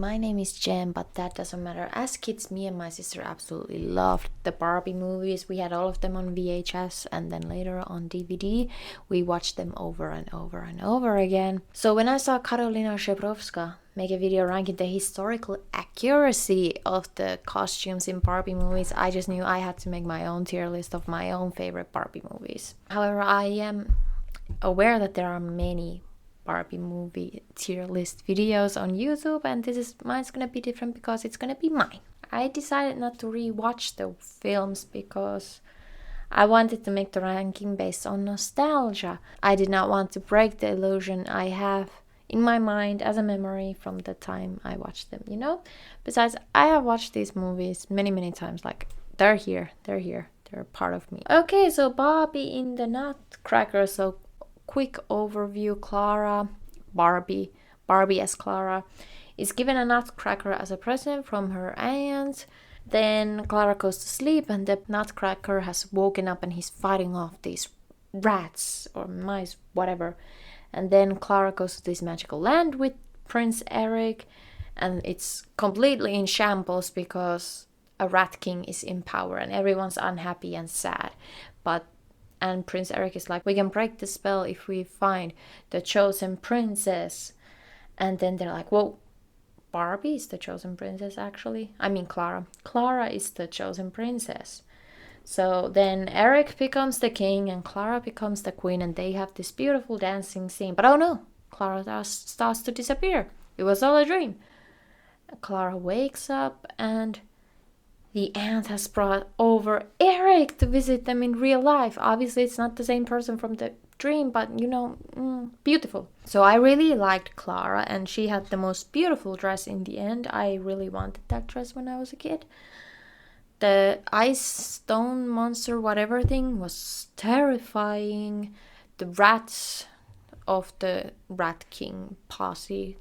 my name is Jen, but that doesn't matter. As kids, me and my sister absolutely loved the Barbie movies. We had all of them on VHS and then later on DVD. We watched them over and over and over again. So when I saw Karolina Szebrowska make a video ranking the historical accuracy of the costumes in Barbie movies, I just knew I had to make my own tier list of my own favorite Barbie movies. However, I am aware that there are many Barbie movie tier list videos on YouTube, and mine's gonna be different because it's gonna be mine. I decided not to rewatch the films because I wanted to make the ranking based on nostalgia. I did not want to break the illusion I have in my mind as a memory from the time I watched them, you know? Besides, I have watched these movies many times. Like, they're here, they're part of me. Okay, so Barbie in the Nutcracker. So quick overview. Barbie as Clara, is given a nutcracker as a present from her aunt. Then Clara goes to sleep and the nutcracker has woken up and he's fighting off these rats or mice, whatever. And then Clara goes to this magical land with Prince Eric, and it's completely in shambles because a rat king is in power and everyone's unhappy and sad. And Prince Eric is like, we can break the spell if we find the chosen princess. And then they're like, whoa, Barbie is the chosen princess actually. I mean Clara. Clara is the chosen princess. So then Eric becomes the king and Clara becomes the queen, and they have this beautiful dancing scene. But oh no, Clara starts to disappear. It was all a dream. Clara wakes up and the aunt has brought over Eric to visit them in real life. Obviously, it's not the same person from the dream, but you know, beautiful. So I really liked Clara, and she had the most beautiful dress in the end. I really wanted that dress when I was a kid. The ice stone monster, whatever thing, was terrifying. The rats of the Rat King posse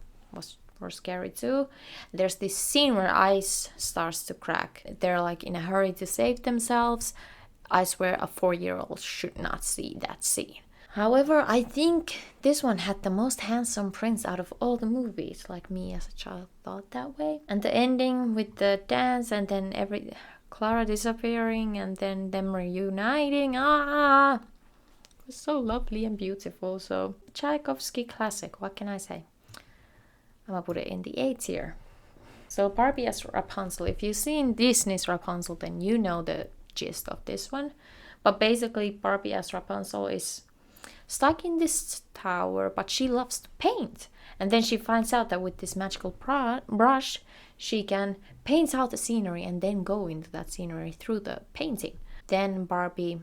were scary too. There's this scene where ice starts to crack. They're like in a hurry to save themselves. I swear a 4-year-old should not see that scene. However, I think this one had the most handsome prince out of all the movies. Like, me as a child thought that way. And the ending with the dance and then Clara disappearing and then them reuniting. It was so lovely and beautiful. So Tchaikovsky classic, what can I say? I'm gonna put it in the A tier. So Barbie as Rapunzel. If you've seen Disney's Rapunzel, then you know the gist of this one. But basically, Barbie as Rapunzel is stuck in this tower, but she loves to paint. And then she finds out that with this magical brush, she can paint out the scenery and then go into that scenery through the painting. Then Barbie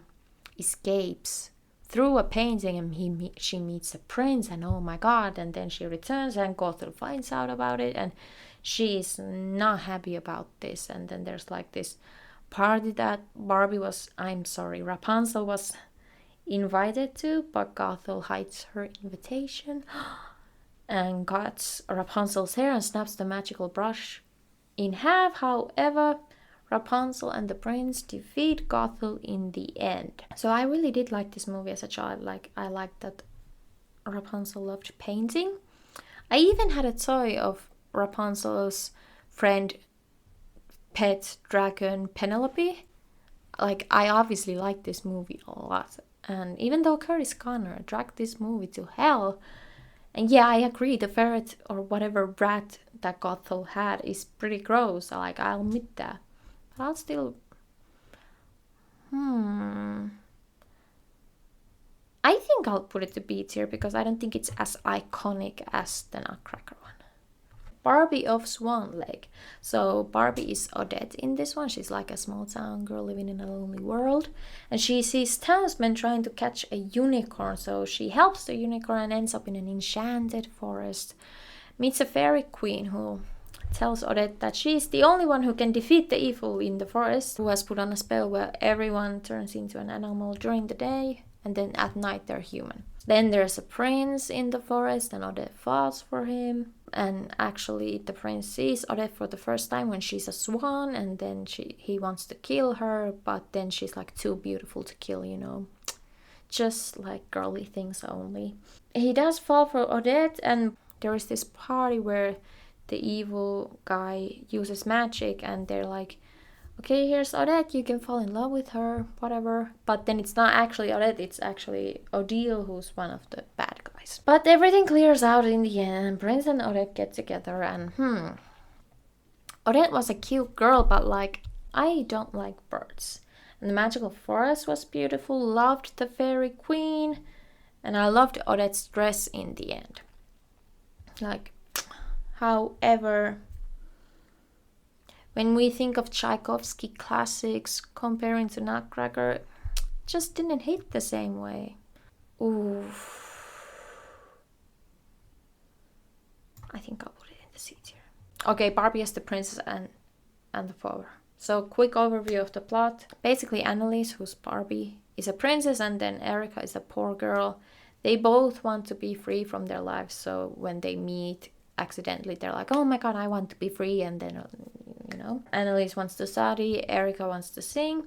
escapes through a painting and she meets a prince, and oh my god, and then she returns and Gothel finds out about it and she's not happy about this. And then there's like this party that Rapunzel was invited to, but Gothel hides her invitation and cuts Rapunzel's hair and snaps the magical brush in half. However, Rapunzel and the prince defeat Gothel in the end. So I really did like this movie as a child. Like, I liked that Rapunzel loved painting. I even had a toy of Rapunzel's friend, pet dragon Penelope. Like, I obviously liked this movie a lot. And even though Curtis Connor dragged this movie to hell, and yeah, I agree, the ferret or whatever rat that Gothel had is pretty gross. Like, I'll admit that. But I'll still... I think I'll put it to B tier because I don't think it's as iconic as the Nutcracker one. Barbie of Swan Lake. So Barbie is Odette in this one. She's like a small town girl living in a lonely world. And she sees townsmen trying to catch a unicorn. So she helps the unicorn and ends up in an enchanted forest. Meets a fairy queen who tells Odette that she's the only one who can defeat the evil in the forest, who has put on a spell where everyone turns into an animal during the day and then at night they're human. Then there's a prince in the forest and Odette falls for him. And actually the prince sees Odette for the first time when she's a swan, and then he wants to kill her, but then she's like too beautiful to kill, you know. Just like girly things only. He does fall for Odette, and there is this party where the evil guy uses magic, and they're like, okay, here's Odette, you can fall in love with her, whatever. But then it's not actually Odette, it's actually Odile, who's one of the bad guys. But everything clears out in the end. Prince and Odette get together, and Odette was a cute girl, but like, I don't like birds. And the magical forest was beautiful, loved the fairy queen, and I loved Odette's dress in the end. Like, however, when we think of Tchaikovsky classics comparing to Nutcracker, just didn't hit the same way. Ooh. I think I'll put it in the seat here. Okay, Barbie as the princess and the father. So, quick overview of the plot. Basically, Annalise, who's Barbie, is a princess, and then Erica is a poor girl. They both want to be free from their lives, so when they meet accidentally, they're like, oh my god, I want to be free, and then, Annalise wants to study, Erica wants to sing.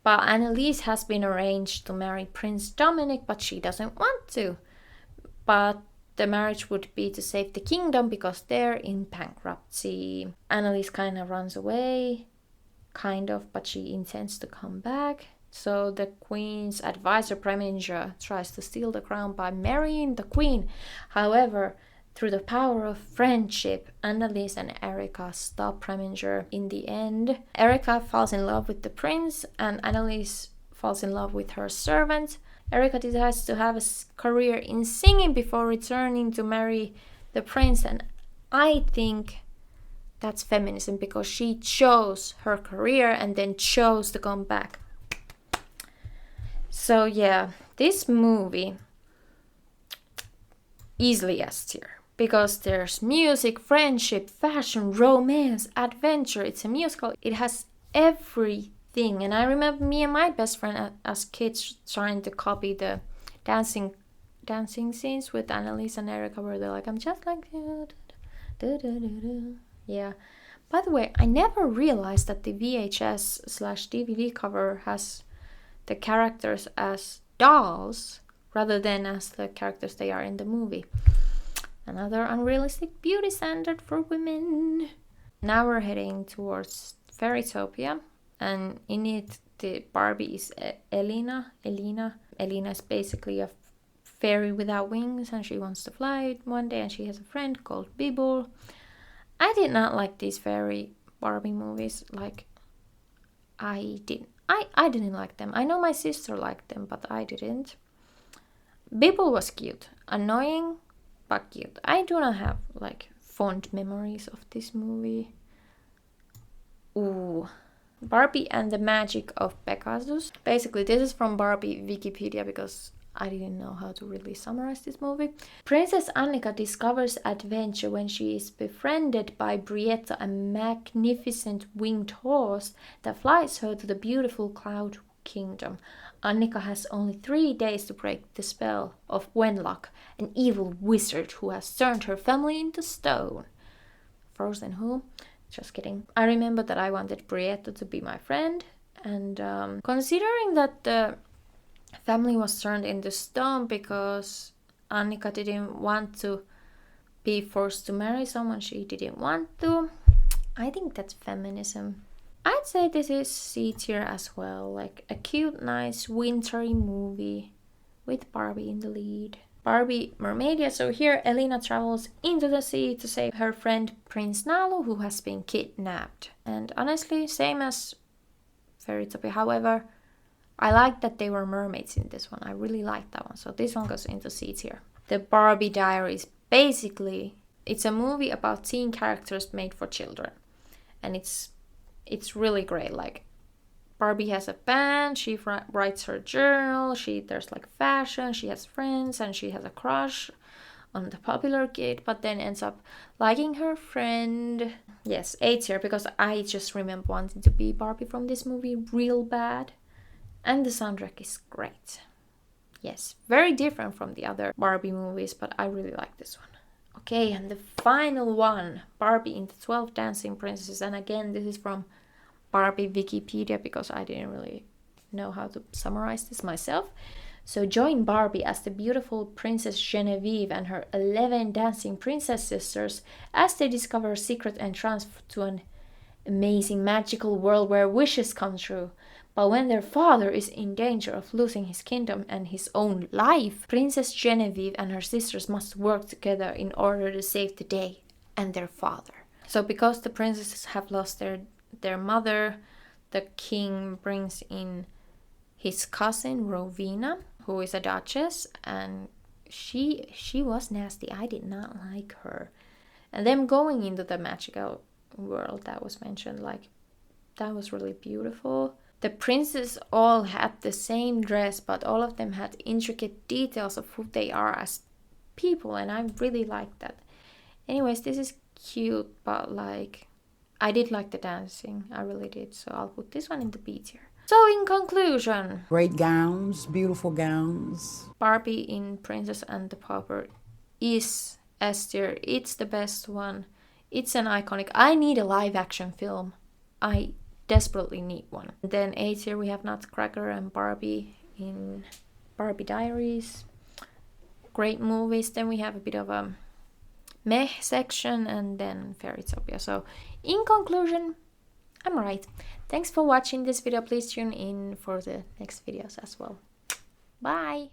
But Annalise has been arranged to marry Prince Dominic, but she doesn't want to. But the marriage would be to save the kingdom because they're in bankruptcy. Annalise kind of runs away, but she intends to come back. So the queen's advisor, Preminger, tries to steal the crown by marrying the queen. However, through the power of friendship, Annalise and Erica stop Preminger in the end. Erica falls in love with the prince, and Annalise falls in love with her servant. Erica decides to have a career in singing before returning to marry the prince, and I think that's feminism because she chose her career and then chose to come back. So yeah, this movie easily S tier. Because there's music, friendship, fashion, romance, adventure. It's a musical. It has everything. And I remember me and my best friend as kids trying to copy the dancing scenes with Annalise and Erica, where they're like, I'm just like you. Yeah. By the way, I never realized that the VHS/DVD cover has the characters as dolls rather than as the characters they are in the movie. Another unrealistic beauty standard for women. Now we're heading towards Fairytopia, and in it the Barbie is Elena. Elena is basically a fairy without wings, and she wants to fly one day, and she has a friend called Bibble. I did not like these fairy Barbie movies. Like, I didn't like them. I know my sister liked them, but I didn't. Bibble was cute, annoying, but cute. I do not have like fond memories of this movie. Ooh. Barbie and the Magic of Pegasus. Basically, this is from Barbie Wikipedia because I didn't know how to really summarize this movie. Princess Annika discovers adventure when she is befriended by Brietta, a magnificent winged horse that flies her to the beautiful Cloud Kingdom. Annika has only 3 days to break the spell of Wenlock, an evil wizard who has turned her family into stone. Frozen who? Just kidding. I remember that I wanted Brietta to be my friend, and considering that the family was turned into stone because Annika didn't want to be forced to marry someone she didn't want to, I think that's feminism. I'd say this is C tier as well, like a cute, nice, wintry movie with Barbie in the lead. Barbie Mermaidia. So here Elena travels into the sea to save her friend Prince Nalu, who has been kidnapped. And honestly, same as Fairytopia. However, I like that they were mermaids in this one. I really like that one. So this one goes into C tier. The Barbie Diaries. Basically, it's a movie about teen characters made for children. And it's really great. Like, Barbie has a band, she writes her journal, there's like fashion, she has friends, and she has a crush on the popular kid, but then ends up liking her friend. Yes, A tier, because I just remember wanting to be Barbie from this movie real bad. And the soundtrack is great. Yes, very different from the other Barbie movies, but I really like this one. Okay, and the final one, Barbie in the 12 Dancing Princesses. And again, this is from Barbie Wikipedia because I didn't really know how to summarize this myself. So join Barbie as the beautiful Princess Genevieve and her 11 dancing princess sisters as they discover a secret entrance to an amazing magical world where wishes come true. But when their father is in danger of losing his kingdom and his own life, Princess Genevieve and her sisters must work together in order to save the day and their father. So because the princesses have lost their mother, the king brings in his cousin Rowena, who is a duchess, and she was nasty. I did not like her. And them going into the magical world that was mentioned, like, that was really beautiful. The princes all had the same dress, but all of them had intricate details of who they are as people, and I really liked that. Anyways, this is cute, but like, I did like the dancing. I really did. So I'll put this one in the B tier. So in conclusion, great gowns, beautiful gowns. Barbie in Princess and the Pauper is S tier. It's the best one. It's an iconic. I need a live action film. I desperately need one. Then A tier we have Nutcracker and Barbie in Barbie Diaries. Great movies. Then we have a bit of a meh section and then Fairytopia. So in conclusion, I'm right. Thanks for watching this video. Please tune in for the next videos as well. Bye!